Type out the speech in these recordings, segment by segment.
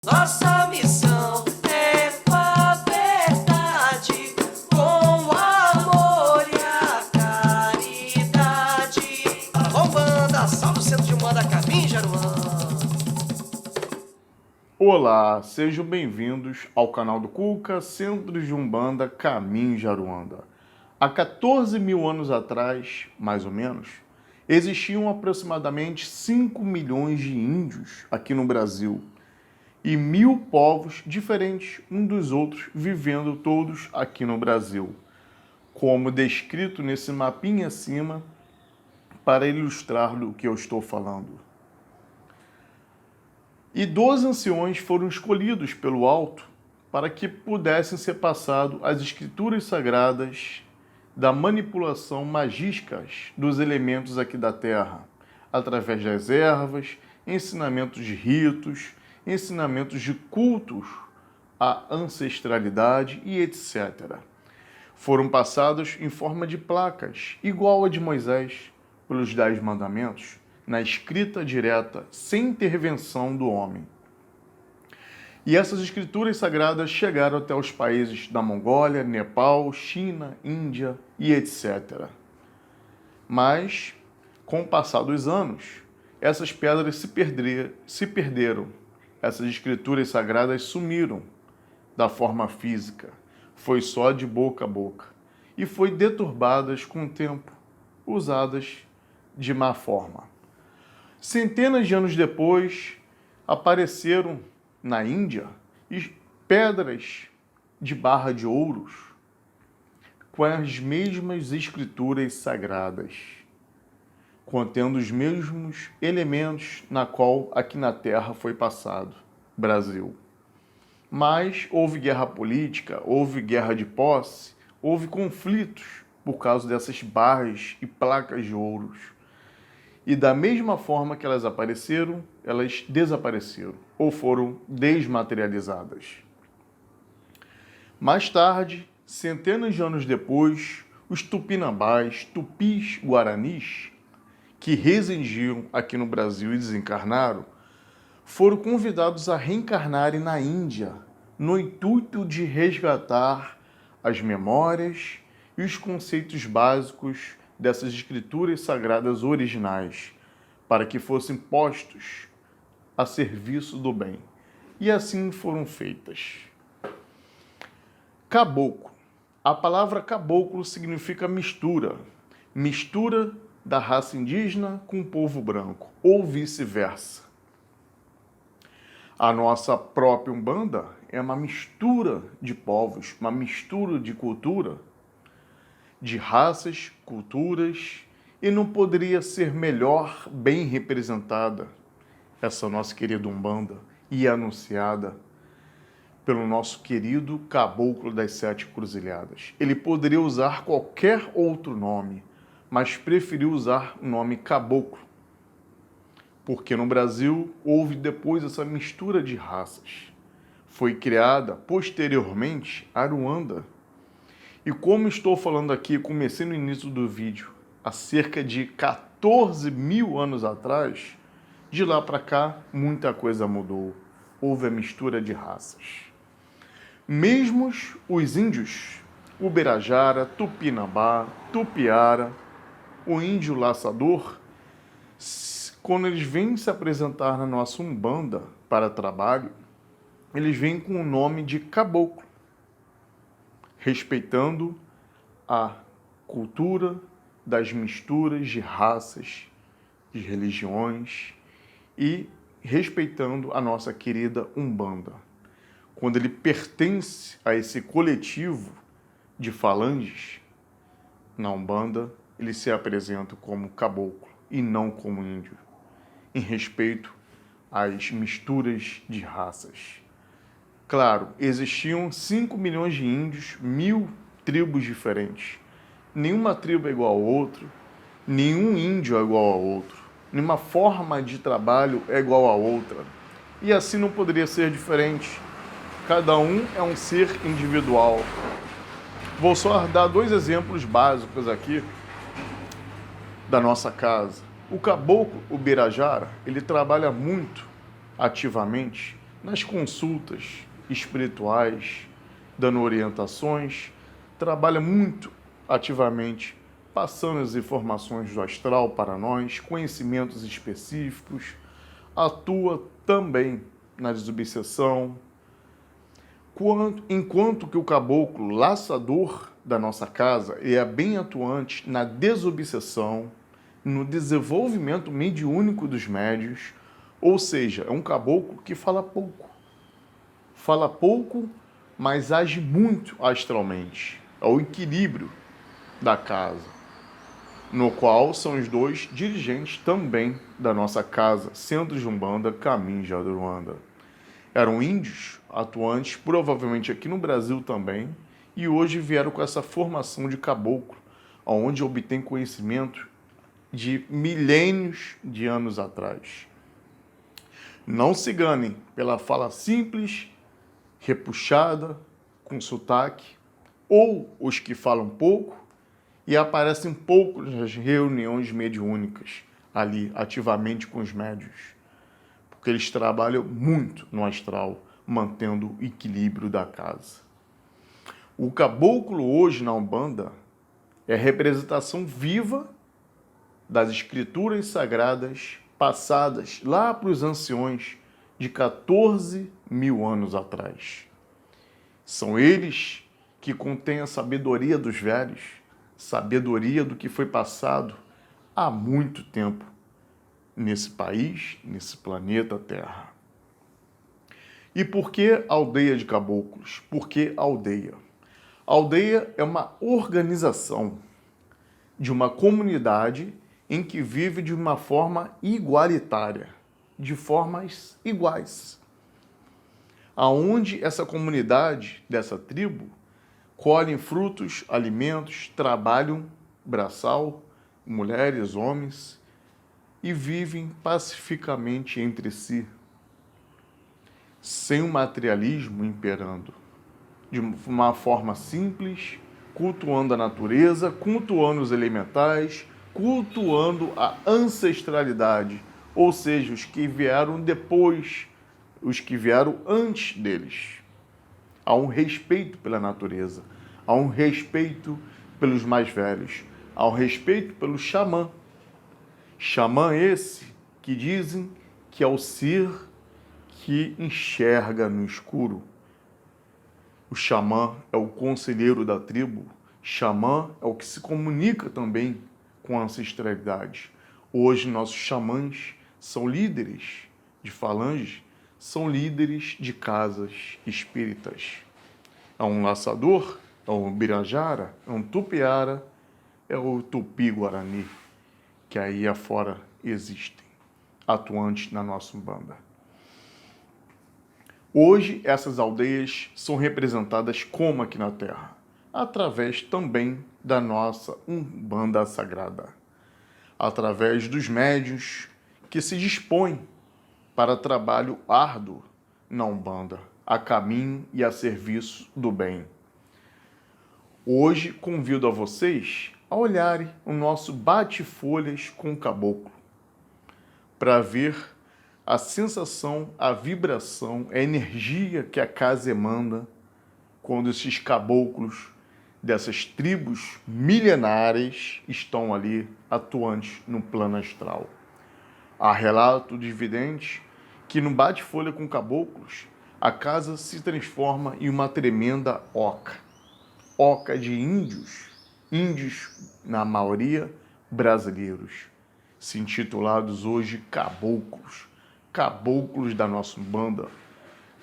Nossa missão é com a verdade, com amor e a caridade. Umbanda, salve o centro de Umbanda, Caminho Jaruã. Olá, sejam bem-vindos ao canal do Cuca, Centro de Umbanda, Caminho Jaruanda. Há 14 mil anos atrás, mais ou menos, existiam aproximadamente 5 milhões de índios aqui no Brasil e 1000 povos diferentes um dos outros vivendo todos aqui no Brasil, como descrito nesse mapinha acima para ilustrar do que eu estou falando. E 12 anciões foram escolhidos pelo alto para que pudessem ser passados as escrituras sagradas da manipulação magísticas dos elementos aqui da Terra, através das ervas, ensinamentos de ritos, ensinamentos de cultos à ancestralidade e etc. Foram passados em forma de placas, igual a de Moisés, pelos 10 mandamentos, na escrita direta, sem intervenção do homem. E essas escrituras sagradas chegaram até os países da Mongólia, Nepal, China, Índia e etc. Mas, com o passar dos anos, essas pedras se perderam. Essas escrituras sagradas sumiram da forma física. Foi só de boca a boca. E foi deturbadas com o tempo, usadas de má forma. Centenas de anos depois, apareceram na Índia pedras de barra de ouros com as mesmas escrituras sagradas, contendo os mesmos elementos na qual aqui na Terra foi passado, Brasil. Mas houve guerra política, houve guerra de posse, houve conflitos por causa dessas barras e placas de ouros. E da mesma forma que elas apareceram, elas desapareceram ou foram desmaterializadas. Mais tarde, centenas de anos depois, os tupinambás, tupis guaranis, que residiam aqui no Brasil e desencarnaram, foram convidados a reencarnarem na Índia, no intuito de resgatar as memórias e os conceitos básicos dessas escrituras sagradas originais, para que fossem postos a serviço do bem. E assim foram feitas. Caboclo. A palavra caboclo significa mistura. Mistura da raça indígena com o povo branco, ou vice-versa. A nossa própria Umbanda é uma mistura de povos, uma mistura de cultura, de raças, culturas, e não poderia ser melhor bem representada essa nossa querida Umbanda e anunciada pelo nosso querido Caboclo das Sete Cruzilhadas. Ele poderia usar qualquer outro nome, mas preferiu usar o nome Caboclo, porque no Brasil houve depois essa mistura de raças. Foi criada posteriormente a Aruanda. E como estou falando aqui, comecei no início do vídeo, há cerca de 14 mil anos atrás, de lá para cá, muita coisa mudou. Houve a mistura de raças. Mesmo os índios, Ubirajara, Tupinambá, Tupiara, o índio laçador, quando eles vêm se apresentar na nossa Umbanda para trabalho, eles vêm com o nome de caboclo, respeitando a cultura das misturas de raças, de religiões e respeitando a nossa querida Umbanda. Quando ele pertence a esse coletivo de falanges, na Umbanda, ele se apresenta como caboclo e não como índio, em respeito às misturas de raças. Claro, existiam 5 milhões de índios, 1000 tribos diferentes. Nenhuma tribo é igual ao outro, nenhum índio é igual ao outro, nenhuma forma de trabalho é igual a outra. E assim não poderia ser diferente. Cada um é um ser individual. Vou só dar 2 exemplos básicos aqui da nossa casa. O caboclo Ubirajara, ele trabalha muito ativamente nas consultas espirituais, dando orientações, trabalha muito ativamente, passando as informações do astral para nós, conhecimentos específicos, atua também na desobsessão, enquanto que o caboclo laçador da nossa casa é bem atuante na desobsessão, no desenvolvimento mediúnico dos médios, ou seja, é um caboclo que fala pouco. Fala pouco, mas age muito astralmente. É o equilíbrio da casa, no qual são os dois dirigentes também da nossa casa, Centro de Umbanda, Caminho Jaruanda. Eram índios atuantes, provavelmente aqui no Brasil também, e hoje vieram com essa formação de caboclo, onde obtém conhecimento de milênios de anos atrás. Não se enganem pela fala simples, repuxada, com sotaque, ou os que falam pouco e aparecem pouco nas reuniões mediúnicas, ali ativamente com os médios, porque eles trabalham muito no astral, mantendo o equilíbrio da casa. O caboclo hoje na Umbanda é a representação viva das escrituras sagradas passadas lá para os anciões de 14 mil anos atrás. São eles que contêm a sabedoria dos velhos, sabedoria do que foi passado há muito tempo nesse país, nesse planeta Terra. E por que aldeia de caboclos? Por que aldeia? A aldeia é uma organização de uma comunidade em que vive de uma forma igualitária, de formas iguais. Aonde essa comunidade, dessa tribo, colhem frutos, alimentos, trabalham braçal, mulheres, homens, e vivem pacificamente entre si, sem o materialismo imperando, de uma forma simples, cultuando a natureza, cultuando os elementais, cultuando a ancestralidade, ou seja, os que vieram depois, os que vieram antes deles. Há um respeito pela natureza, há um respeito pelos mais velhos, há um respeito pelo xamã. Xamã esse que dizem que é o ser que enxerga no escuro. O xamã é o conselheiro da tribo. Xamã é o que se comunica também com a ancestralidade. Hoje, nossos xamãs são líderes de falanges, são líderes de casas espíritas. É um laçador, é um birajara, é um tupiara, é o tupi-guarani, que aí afora existem, atuantes na nossa Umbanda. Hoje, essas aldeias são representadas como aqui na Terra? Através também da nossa Umbanda Sagrada. Através dos médiuns que se dispõem para trabalho árduo na Umbanda, a caminho e a serviço do bem. Hoje, convido a vocês a olharem o nosso bate-folhas com o caboclo, para ver a sensação, a vibração, a energia que a casa emana quando esses caboclos dessas tribos milenares estão ali atuantes no plano astral. Há relato de videntes que no bate-folha com caboclos, a casa se transforma em uma tremenda oca. Oca de índios, na maioria brasileiros, se intitulados hoje caboclos, caboclos da nossa Umbanda,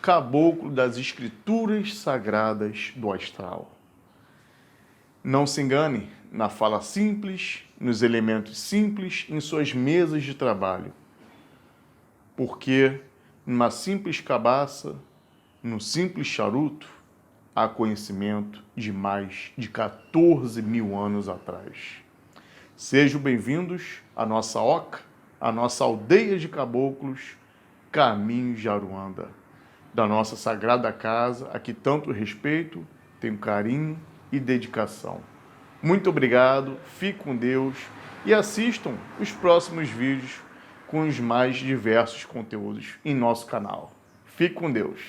caboclo das escrituras sagradas do astral. Não se engane na fala simples, nos elementos simples, em suas mesas de trabalho, porque numa simples cabaça, num simples charuto, há conhecimento de mais de 14 mil anos atrás. Sejam bem-vindos à nossa oca, à nossa aldeia de caboclos, Caminho Jaruanda, da nossa sagrada casa, a que tanto respeito, tenho carinho e dedicação. Muito obrigado, fique com Deus e assistam os próximos vídeos com os mais diversos conteúdos em nosso canal. Fique com Deus.